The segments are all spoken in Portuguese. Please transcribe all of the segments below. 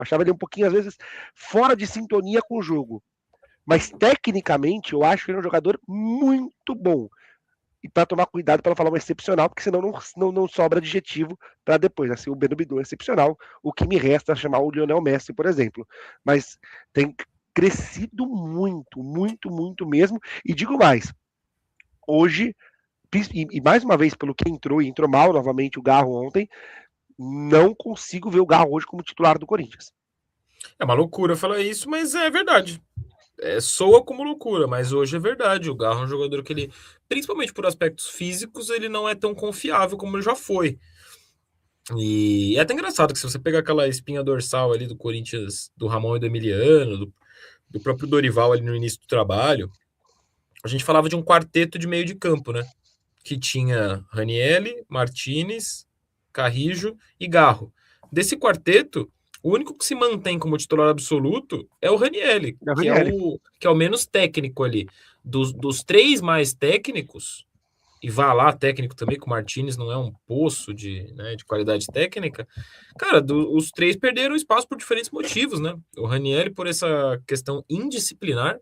Achava ele um pouquinho, às vezes, fora de sintonia com o jogo. Mas, tecnicamente, eu acho que ele é um jogador muito bom. E para tomar cuidado para falar um excepcional, porque senão não sobra adjetivo para depois. Assim, o Breno Bidon é excepcional, o que me resta é chamar o Lionel Messi, por exemplo. Mas tem crescido muito, muito, muito mesmo. E digo mais, hoje, e mais uma vez, pelo que entrou mal novamente o Garro ontem, não consigo ver o Garro hoje como titular do Corinthians. É uma loucura falar isso, mas é verdade. Soa como loucura, mas hoje é verdade. O Garro é um jogador que ele, principalmente por aspectos físicos, ele não é tão confiável como ele já foi. E é até engraçado que se você pegar aquela espinha dorsal ali do Corinthians, do Ramon e do Emiliano, do próprio Dorival ali no início do trabalho, a gente falava de um quarteto de meio de campo, né? Que tinha Ranielli, Martinez, Carrijo e Garro. Desse quarteto, o único que se mantém como titular absoluto é o Ranielli, É o Ranieri. que é o menos técnico ali. Dos três mais técnicos, e vá lá técnico também, que o Martinez não é um poço de qualidade técnica, cara, os três perderam espaço por diferentes motivos, né? O Ranielli por essa questão indisciplinar,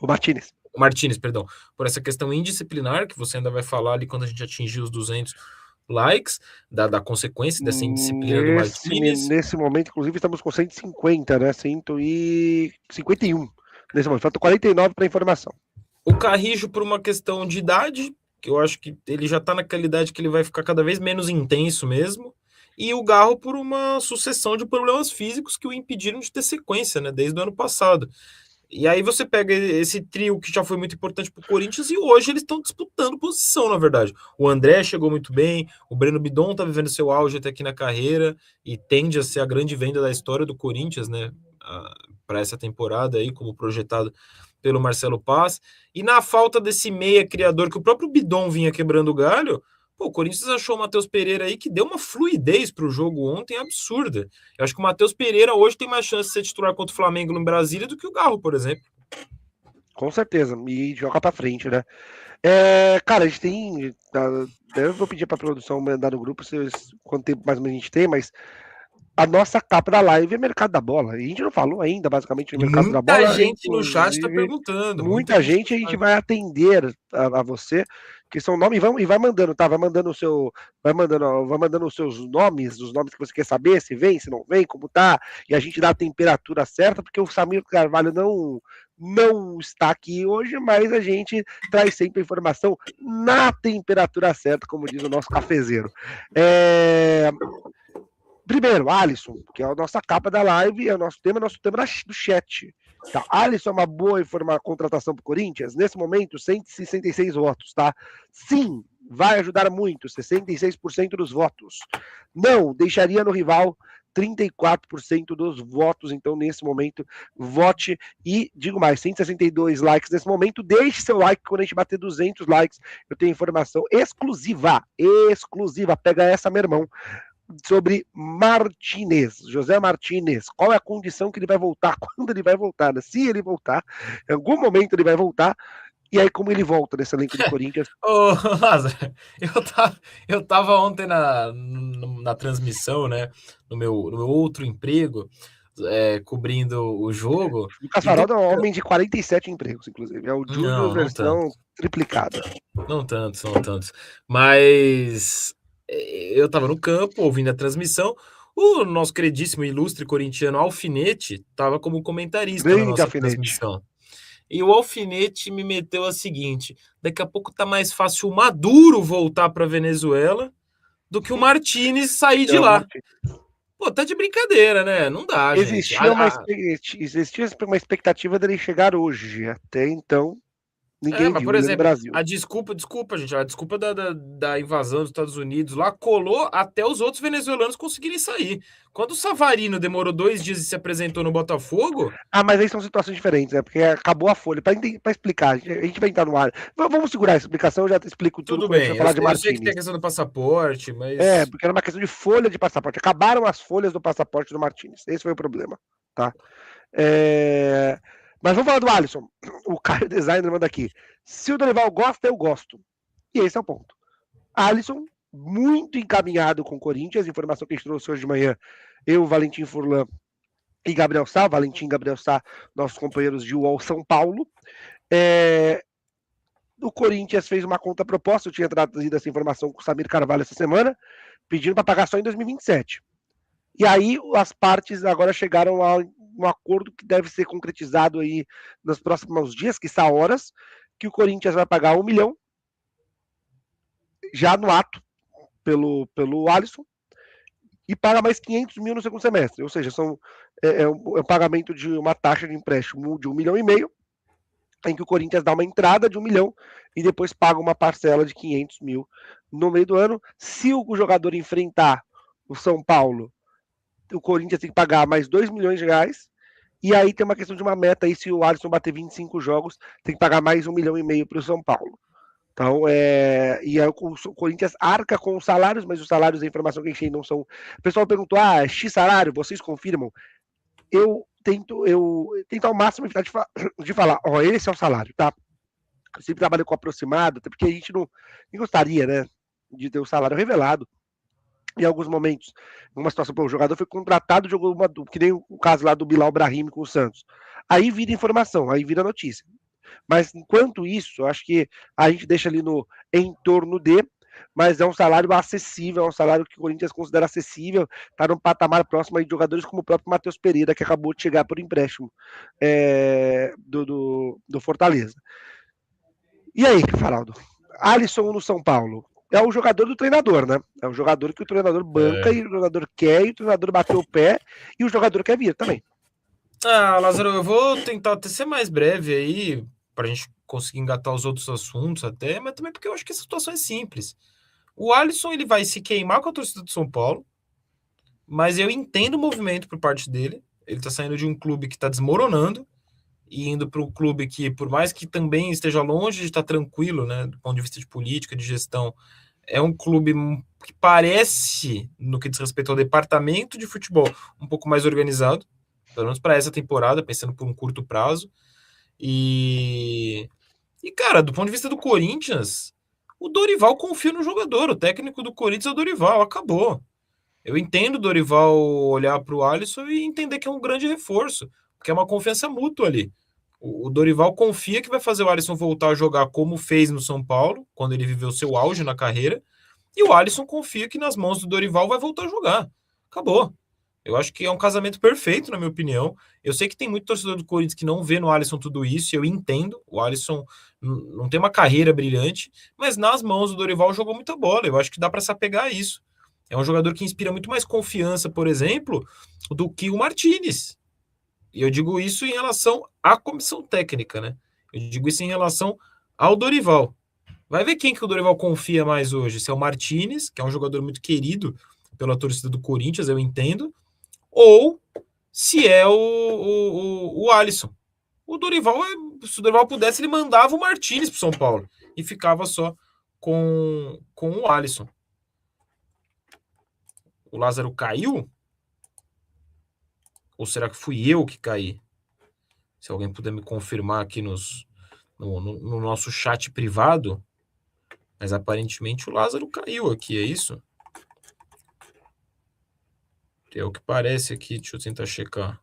O Martinez. o Martinez, perdão, por essa questão indisciplinar, que você ainda vai falar ali quando a gente atingir os 200 likes, da consequência dessa indisciplina do Martinez. Nesse momento, inclusive, estamos com 150, né? 151 nesse momento. Falta 49 para informação. O Carrijo por uma questão de idade, que eu acho que ele já tá naquela idade que ele vai ficar cada vez menos intenso mesmo. E o Garro por uma sucessão de problemas físicos que o impediram de ter sequência, né? Desde o ano passado. E aí você pega esse trio que já foi muito importante para o Corinthians e hoje eles estão disputando posição, na verdade. O André chegou muito bem, o Breno Bidon está vivendo seu auge até aqui na carreira e tende a ser a grande venda da história do Corinthians, né? Para essa temporada aí, como projetado pelo Marcelo Paz. E na falta desse meia criador que o próprio Bidon vinha quebrando o galho, pô, o Corinthians achou o Matheus Pereira aí que deu uma fluidez para o jogo ontem absurda. Eu acho que o Matheus Pereira hoje tem mais chance de ser titular contra o Flamengo no Brasília do que o Garro, por exemplo. Com certeza. E joga para frente, né? Cara, a gente tem. Eu vou pedir para a produção mandar no grupo quanto tempo mais ou menos a gente tem, mas a nossa capa da live é mercado da bola. E a gente não falou ainda, basicamente, no E mercado da muita bola. gente no chat está Inclusive, perguntando, muita muita gente no gente a gente chat. vai atender a você, que são nomes, e vai mandando, tá? Vai mandando o seu. Vai mandando os seus nomes, os nomes que você quer saber, se vem, se não vem, como tá, e a gente dá a temperatura certa, porque o Samir Carvalho não está aqui hoje, mas a gente traz sempre a informação na temperatura certa, como diz o nosso cafezeiro. Primeiro, Alisson, que é a nossa capa da live, é o nosso tema do chat. Tá, Alisson é uma boa contratação para o Corinthians? Nesse momento, 166 votos, tá? Sim, vai ajudar muito, 66% dos votos. Não, deixaria no rival 34% dos votos. Então, nesse momento, vote e, digo mais, 162 likes nesse momento. Deixe seu like quando a gente bater 200 likes. Eu tenho informação exclusiva. Pega essa, meu irmão, sobre Martinez, José Martinez. Qual é a condição que ele vai voltar? Quando ele vai voltar? Né? Se ele voltar, em algum momento ele vai voltar. E aí, como ele volta nesse elenco do Corinthians? Ô, Lázaro, eu tava ontem na transmissão, né? No meu outro emprego, cobrindo o jogo. Lucas E Faraldo é um homem de 47 empregos, inclusive. É o Júnior não, não tanto. versão triplicada. Não tantos, não tantos. Mas eu estava no campo, ouvindo a transmissão. O nosso queridíssimo, ilustre corintiano Alfinete estava como comentarista na Grande nossa alfinete. transmissão. E o Alfinete me meteu a seguinte: daqui a pouco tá mais fácil o Maduro voltar para Venezuela do que o Martinez sair de É o lá. Martinez. Pô, tá de brincadeira, né? Não dá, gente. Existia uma expectativa dele chegar hoje. Até então, ninguém Mas, viu por ele no exemplo, Brasil. a desculpa, gente, a desculpa da invasão dos Estados Unidos lá colou até os outros venezuelanos conseguirem sair. Quando o Savarino demorou 2 dias e se apresentou no Botafogo. Mas aí são situações diferentes, né? Porque acabou a folha. Para explicar, a gente vai entrar no ar. Vamos segurar a explicação, eu já te explico tudo Tudo quando a gente vai bem, falar de eu sei que tem a Martinez. questão do passaporte, mas. Porque era uma questão de folha de passaporte. Acabaram as folhas do passaporte do Martinez. Esse foi o problema, tá? Mas vamos falar do Alisson. O Caio Designer manda aqui. Se o Dorival gosta, eu gosto. E esse é o ponto. Alisson, muito encaminhado com o Corinthians. Informação que a gente trouxe hoje de manhã. Eu, Valentim Furlan, e Gabriel Sá, Valentim e Gabriel Sá, nossos companheiros de UOL São Paulo. O Corinthians fez uma contraproposta, eu tinha trazido essa informação com o Samir Carvalho essa semana, pedindo para pagar só em 2027. E aí as partes agora chegaram a um acordo que deve ser concretizado aí nos próximos dias, que são horas, que o Corinthians vai pagar 1 milhão já no ato pelo Alisson e paga mais 500 mil no segundo semestre, ou seja, é um pagamento de uma taxa de empréstimo de 1,5 milhão, em que o Corinthians dá uma entrada de 1 milhão e depois paga uma parcela de 500 mil no meio do ano. Se o jogador enfrentar o São Paulo, o Corinthians tem que pagar mais 2 milhões de reais. E aí tem uma questão de uma meta aí, se o Alisson bater 25 jogos, tem que pagar mais 1,5 milhão para o São Paulo. Então, e aí o Corinthians arca com os salários, mas os salários da informação que a gente tem não são. O pessoal perguntou: X salário, vocês confirmam? Eu tento ao máximo evitar de falar, esse é o salário, tá? Eu sempre trabalho com aproximado, até porque a gente não gostaria, né, de ter o salário revelado. Em alguns momentos, numa situação, o jogador foi contratado, jogou que nem o caso lá do Bilal Brahim com o Santos. Aí vira informação, aí vira notícia. Mas enquanto isso, eu acho que a gente deixa ali no em torno de, mas é um salário acessível, é um salário que o Corinthians considera acessível, está num patamar próximo aí de jogadores como o próprio Matheus Pereira, que acabou de chegar por empréstimo do Fortaleza. E aí, Faraldo? Alisson no São Paulo. É o jogador do treinador, né? É o jogador que o treinador banca e o jogador quer, e o treinador bateu o pé, e o jogador quer vir também. Lázaro, eu vou tentar até ser mais breve aí, para a gente conseguir engatar os outros assuntos até, mas também porque eu acho que a situação é simples. O Alisson, ele vai se queimar com a torcida do São Paulo, mas eu entendo o movimento por parte dele. Ele tá saindo de um clube que tá desmoronando e indo para um clube que, por mais que também esteja longe de estar tranquilo, né, do ponto de vista de política, de gestão, é um clube que parece, no que diz respeito ao departamento de futebol, um pouco mais organizado, pelo menos para essa temporada, pensando por um curto prazo. E, cara, do ponto de vista do Corinthians, o Dorival confia no jogador. O técnico do Corinthians é o Dorival, acabou. Eu entendo o Dorival olhar para o Alisson e entender que é um grande reforço, porque é uma confiança mútua ali. O Dorival confia que vai fazer o Alisson voltar a jogar como fez no São Paulo, quando ele viveu seu auge na carreira, e o Alisson confia que nas mãos do Dorival vai voltar a jogar. Acabou. Eu acho que é um casamento perfeito, na minha opinião. Eu sei que tem muito torcedor do Corinthians que não vê no Alisson tudo isso, e eu entendo. O Alisson não tem uma carreira brilhante, mas nas mãos do Dorival jogou muita bola. Eu acho que dá para se apegar a isso. É um jogador que inspira muito mais confiança, por exemplo, do que o Martínez. E eu digo isso em relação à comissão técnica, né? Eu digo isso em relação ao Dorival. Vai ver quem que o Dorival confia mais hoje. Se é o Martínez, que é um jogador muito querido pela torcida do Corinthians, eu entendo, ou se é o Alisson. O Dorival, se o Dorival pudesse, ele mandava o Martínez para São Paulo e ficava só com o Alisson. O Lázaro caiu? Ou será que fui eu que caí? Se alguém puder me confirmar aqui no nosso chat privado. Mas aparentemente o Lázaro caiu aqui, é isso? É o que parece aqui, deixa eu tentar checar.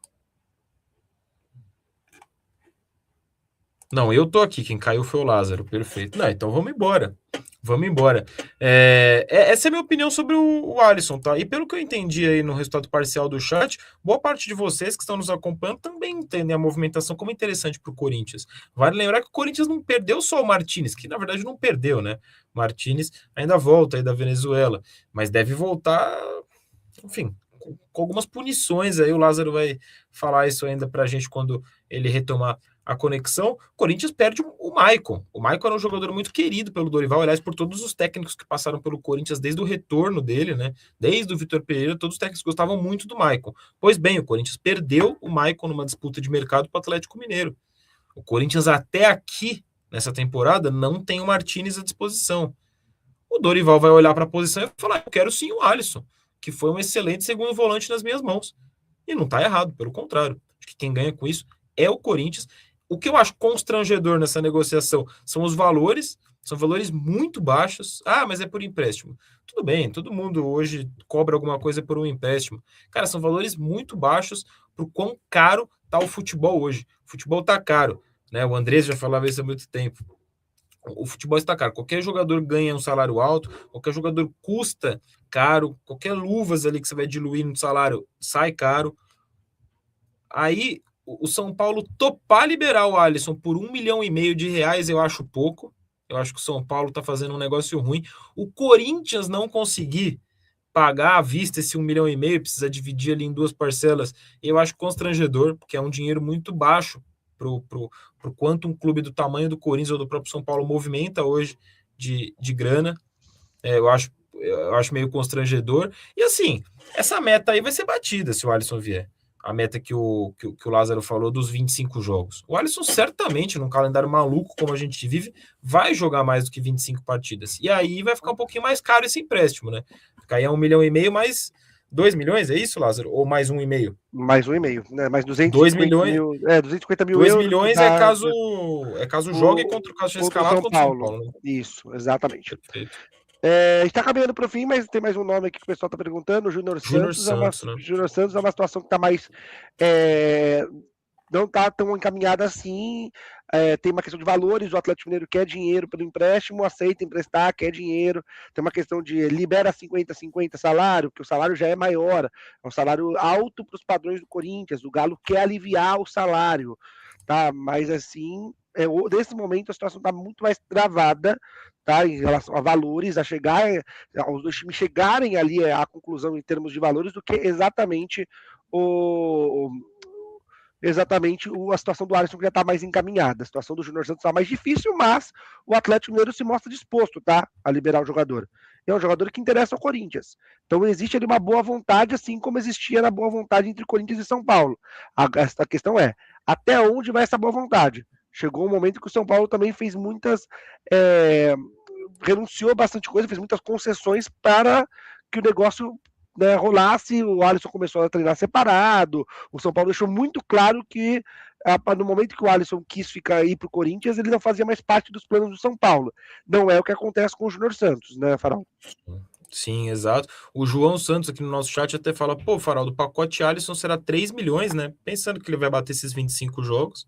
Não, eu tô aqui, quem caiu foi o Lázaro, perfeito. Não, então vamos embora. Vamos embora. Essa é a minha opinião sobre o Alisson, tá? E pelo que eu entendi aí no resultado parcial do chat, boa parte de vocês que estão nos acompanhando também entendem a movimentação como interessante para o Corinthians. Vale lembrar que o Corinthians não perdeu só o Martínez, que na verdade não perdeu, né? O Martínez ainda volta aí da Venezuela, mas deve voltar, enfim, com algumas punições aí. O Lázaro vai falar isso ainda pra gente quando ele retomar a conexão. O Corinthians perde o Maicon. O Maicon era um jogador muito querido pelo Dorival, aliás, por todos os técnicos que passaram pelo Corinthians desde o retorno dele, né? Desde o Vitor Pereira, todos os técnicos gostavam muito do Maicon. Pois bem, o Corinthians perdeu o Maicon numa disputa de mercado para o Atlético Mineiro. O Corinthians até aqui, nessa temporada, não tem o Martínez à disposição. O Dorival vai olhar para a posição e falar: eu quero sim o Alisson, que foi um excelente segundo volante nas minhas mãos. E não está errado, pelo contrário. Acho que quem ganha com isso é o Corinthians. O que eu acho constrangedor nessa negociação são os valores, são valores muito baixos. Mas é por empréstimo. Tudo bem, todo mundo hoje cobra alguma coisa por um empréstimo. Cara, são valores muito baixos pro quão caro tá o futebol hoje. O futebol tá caro, né? O Andrés já falava isso há muito tempo. O futebol está caro. Qualquer jogador ganha um salário alto, qualquer jogador custa caro, qualquer luvas ali que você vai diluir no salário sai caro. Aí o São Paulo topar liberar o Alisson por 1,5 milhão eu acho pouco. Eu acho que o São Paulo está fazendo um negócio ruim. O Corinthians não conseguir pagar à vista esse 1,5 milhão, precisa dividir ali em 2 parcelas, eu acho constrangedor, porque é um dinheiro muito baixo pro quanto um clube do tamanho do Corinthians ou do próprio São Paulo movimenta hoje de grana. Eu acho meio constrangedor. E assim, essa meta aí vai ser batida se o Alisson vier. A meta que o Lázaro falou dos 25 jogos. O Alisson certamente, num calendário maluco como a gente vive, vai jogar mais do que 25 partidas. E aí vai ficar um pouquinho mais caro esse empréstimo, né? Ficar aí a 1,5 milhão mais 2 milhões, é isso, Lázaro? Ou mais 1,5? Mais 1,5, né? Mais 2 250 milhões, mil. 250 mil 2 euros. milhões é caso jogue contra o caso seja contra o escalado São contra o São Paulo. Paulo. Né? Isso, exatamente. Perfeito. A gente está caminhando para o fim, mas tem mais um nome aqui que o pessoal está perguntando. O Júnior Santos, né? Júnior Santos é uma situação que está mais. Não está tão encaminhada assim. Tem uma questão de valores. O Atlético Mineiro quer dinheiro pelo empréstimo, aceita emprestar, quer dinheiro. Tem uma questão de libera 50-50 salário, porque o salário já é maior. É um salário alto para os padrões do Corinthians. O Galo quer aliviar o salário, tá? Mas assim, nesse momento a situação está muito mais travada. Tá, em relação a valores, os dois times chegarem ali à conclusão em termos de valores do que exatamente a situação do Alisson que já está mais encaminhada. A situação do Júnior Santos está mais difícil, mas o Atlético Mineiro se mostra disposto, tá, a liberar o jogador. É um jogador que interessa ao Corinthians. Então existe ali uma boa vontade, assim como existia na boa vontade entre Corinthians e São Paulo. A questão é, até onde vai essa boa vontade? Chegou um momento que o São Paulo também fez renunciou bastante coisa, fez muitas concessões para que o negócio, né, rolasse. O Alisson começou a treinar separado. O São Paulo deixou muito claro que no momento que o Alisson quis ir para o Corinthians, ele não fazia mais parte dos planos do São Paulo. Não é o que acontece com o Júnior Santos, né, Farol? Sim, exato. O João Santos aqui no nosso chat até fala, pô, Farol, do pacote Alisson será 3 milhões, né? Pensando que ele vai bater esses 25 jogos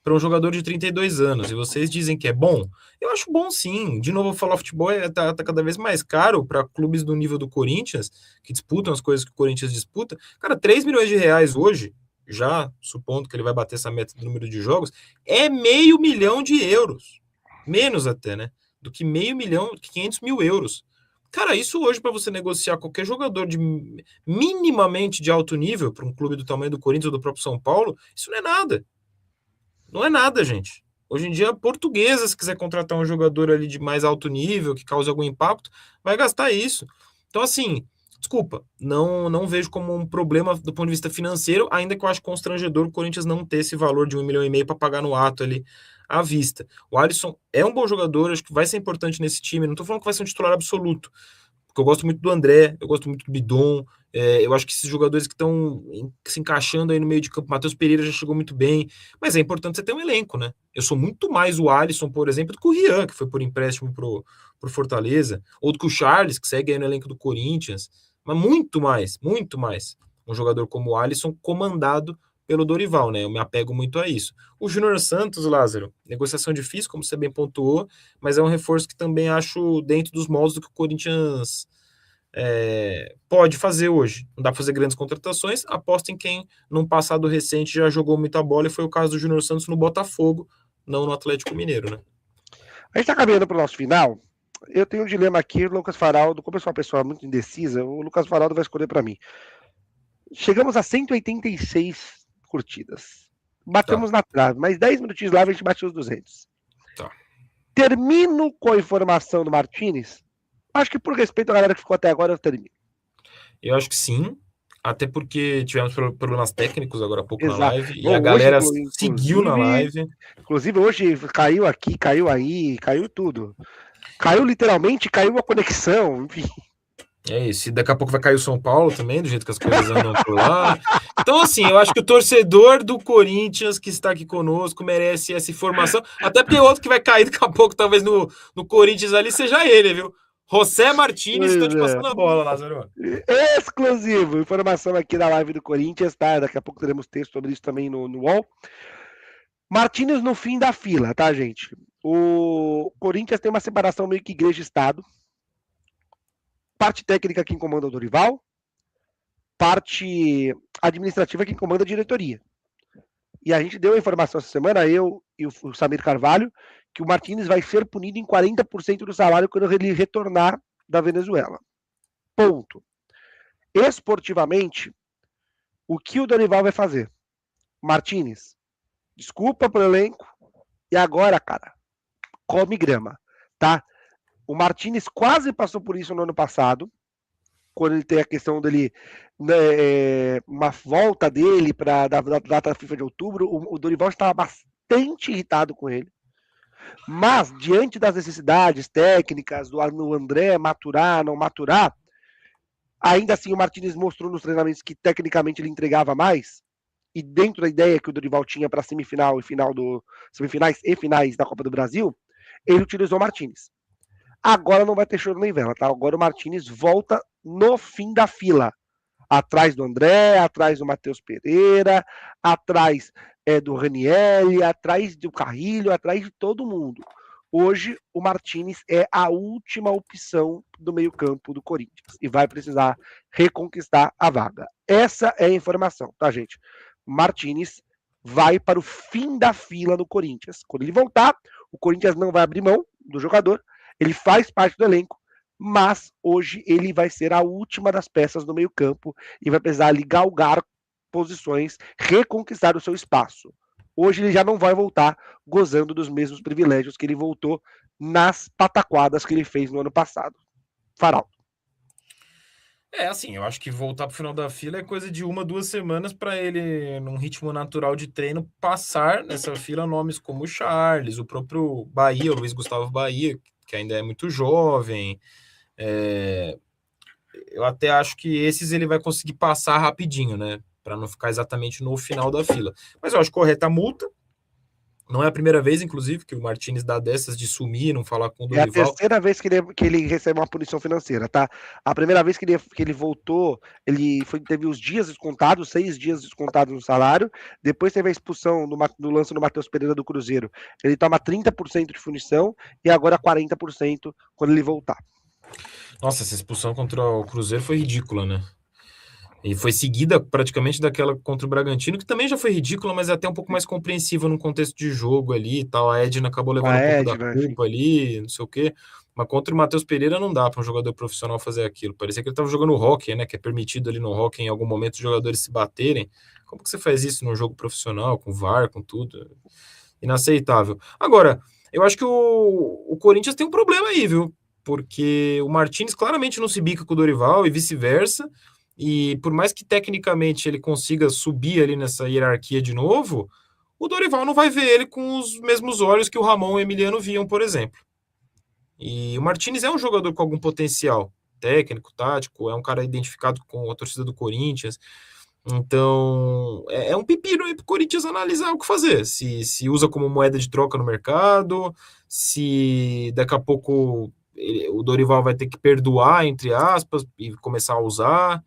para um jogador de 32 anos. E vocês dizem que é bom? Eu acho bom sim. De novo, falar futebol tá cada vez mais caro para clubes do nível do Corinthians, que disputam as coisas que o Corinthians disputa. Cara, 3 milhões de reais hoje, já supondo que ele vai bater essa meta do número de jogos, é €500 mil. Menos até, né? Do que €500 mil, 500 mil euros. Cara, isso hoje para você negociar qualquer jogador de minimamente de alto nível para um clube do tamanho do Corinthians ou do próprio São Paulo, isso não é nada. Não é nada, gente. Hoje em dia, a Portuguesa, se quiser contratar um jogador ali de mais alto nível, que cause algum impacto, vai gastar isso. Então, assim, desculpa, não vejo como um problema do ponto de vista financeiro, ainda que eu acho constrangedor o Corinthians não ter esse valor de 1,5 milhão para pagar no ato ali à vista. O Alisson é um bom jogador, acho que vai ser importante nesse time. Não estou falando que vai ser um titular absoluto, porque eu gosto muito do André, eu gosto muito do Bidon. Eu acho que esses jogadores que estão se encaixando aí no meio de campo, Matheus Pereira já chegou muito bem, mas é importante você ter um elenco, né? Eu sou muito mais o Alisson, por exemplo, do que o Rian, que foi por empréstimo pro Fortaleza, ou do que o Charles, que segue aí no elenco do Corinthians, mas muito mais um jogador como o Alisson comandado pelo Dorival, né? Eu me apego muito a isso. O Júnior Santos, Lázaro, negociação difícil, como você bem pontuou, mas é um reforço que também acho dentro dos moldes do que o Corinthians pode fazer hoje. Não dá para fazer grandes contratações, aposta em quem, num passado recente, já jogou muita bola, e foi o caso do Júnior Santos no Botafogo, não no Atlético Mineiro, né? A gente está caminhando para o nosso final. Eu tenho um dilema aqui, o Lucas Faraldo, como eu sou uma pessoa muito indecisa, o Lucas Faraldo vai escolher para mim. Chegamos a 186 curtidas. Batemos na trave, mas 10 minutinhos lá a gente bateu os 200. Tá. Termino com a informação do Martínez. Acho que por respeito à galera que ficou até agora, eu termino. Eu acho que sim, até porque tivemos problemas técnicos agora há pouco. Exato. Na live, e a galera seguiu na live. Inclusive hoje caiu aqui, caiu aí, caiu tudo. Caiu literalmente, caiu a conexão, enfim. É isso, e daqui a pouco vai cair o São Paulo também, do jeito que as coisas andam por lá. Então, assim, eu acho que o torcedor do Corinthians que está aqui conosco merece essa informação, até porque o outro que vai cair daqui a pouco, talvez no Corinthians ali, seja ele, viu? José Martínez, estou te passando a bola, Lázaro. Exclusivo, informação aqui da live do Corinthians, tá? Daqui a pouco teremos texto sobre isso também no UOL. Martínez no fim da fila, tá, gente? O Corinthians tem uma separação meio que igreja e Estado. Parte técnica quem comanda o Dorival, parte administrativa quem comanda a diretoria. E a gente deu a informação essa semana, eu e o Samir Carvalho, que o Martínez vai ser punido em 40% do salário quando ele retornar da Venezuela. Ponto. Esportivamente, o que o Dorival vai fazer? Martínez, desculpa pro elenco, e agora, cara, come grama, tá? O Martínez quase passou por isso no ano passado, quando ele tem a questão dele, né, uma volta dele para da data FIFA de outubro, o Dorival estava bastante irritado com ele. Mas, diante das necessidades técnicas do André maturar, não maturar, ainda assim o Martínez mostrou nos treinamentos que tecnicamente ele entregava mais, e dentro da ideia que o Dorival tinha para semifinal e final semifinais e finais da Copa do Brasil, ele utilizou o Martínez. Agora não vai ter choro nem vela, tá? Agora o Martínez volta no fim da fila. Atrás do André, atrás do Matheus Pereira, atrás do Ranieri, atrás do Carrilho, atrás de todo mundo. Hoje, o Martínez é a última opção do meio-campo do Corinthians e vai precisar reconquistar a vaga. Essa é a informação, tá, gente? Martínez vai para o fim da fila no Corinthians. Quando ele voltar, o Corinthians não vai abrir mão do jogador, ele faz parte do elenco, mas hoje ele vai ser a última das peças no meio-campo e vai precisar ali galgar posições, reconquistar o seu espaço. Hoje ele já não vai voltar gozando dos mesmos privilégios que ele voltou nas pataquadas que ele fez no ano passado. Faraldo. Assim, eu acho que voltar para o final da fila é coisa de 1-2 semanas para ele, num ritmo natural de treino, passar nessa fila nomes como o Charles, o próprio Bahia, o Luiz Gustavo Bahia, que ainda é muito jovem. Eu até acho que esses ele vai conseguir passar rapidinho, né? Para não ficar exatamente no final da fila. Mas eu acho correta a multa. Não é a primeira vez, inclusive, que o Martínez dá dessas de sumir, não falar com o Dorival. É a terceira vez que ele recebe uma punição financeira, tá? A primeira vez que ele voltou, teve os dias descontados, 6 dias descontados no salário. Depois teve a expulsão do lance do Matheus Pereira do Cruzeiro. Ele toma 30% de punição e agora 40% quando ele voltar. Nossa, essa expulsão contra o Cruzeiro foi ridícula, né? E foi seguida praticamente daquela contra o Bragantino, que também já foi ridícula, mas é até um pouco mais compreensível num contexto de jogo ali e tal. A Edna acabou levando um pouco da culpa ali, não sei o quê. Mas contra o Matheus Pereira não dá para um jogador profissional fazer aquilo. Parecia que ele estava jogando hockey, né? Que é permitido ali no hockey em algum momento os jogadores se baterem. Como que você faz isso num jogo profissional, com VAR, com tudo? Inaceitável. Agora, eu acho que o Corinthians tem um problema aí, viu? Porque o Martínez claramente não se bica com o Dorival e vice-versa. E por mais que tecnicamente ele consiga subir ali nessa hierarquia de novo, o Dorival não vai ver ele com os mesmos olhos que o Ramon e o Emiliano viam, por exemplo. E o Martínez é um jogador com algum potencial técnico, tático, é um cara identificado com a torcida do Corinthians. Então, é um pepino aí pro Corinthians analisar o que fazer. Se usa como moeda de troca no mercado, se daqui a pouco o Dorival vai ter que perdoar, entre aspas, e começar a usar.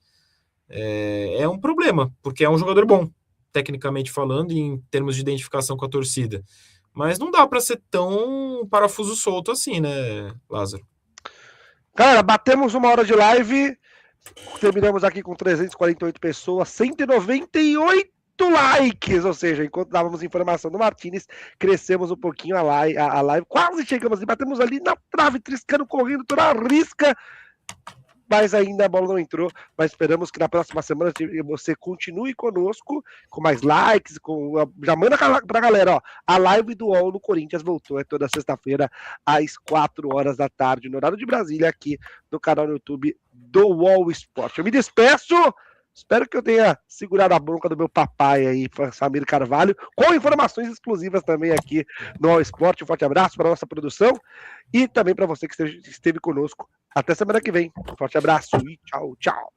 É um problema, porque é um jogador bom, tecnicamente falando, e em termos de identificação com a torcida. Mas não dá para ser tão parafuso solto assim, né, Lázaro? Galera, batemos 1 hora de live, terminamos aqui com 348 pessoas, 198 likes, ou seja, enquanto dávamos informação do Martínez, crescemos um pouquinho a live, quase chegamos e batemos ali na trave, triscando, correndo, toda a risca, mas ainda a bola não entrou, mas esperamos que na próxima semana você continue conosco, com mais likes, já manda pra galera, ó, a live do UOL no Corinthians voltou, é toda sexta-feira, às 4 horas da tarde, no horário de Brasília, aqui no canal no YouTube do UOL Esporte. Eu me despeço, espero que eu tenha segurado a bronca do meu papai aí, Samir Carvalho, com informações exclusivas também aqui no UOL Esporte. Um forte abraço para a nossa produção e também para você que esteve conosco. Até semana que vem. Um forte abraço e tchau, tchau.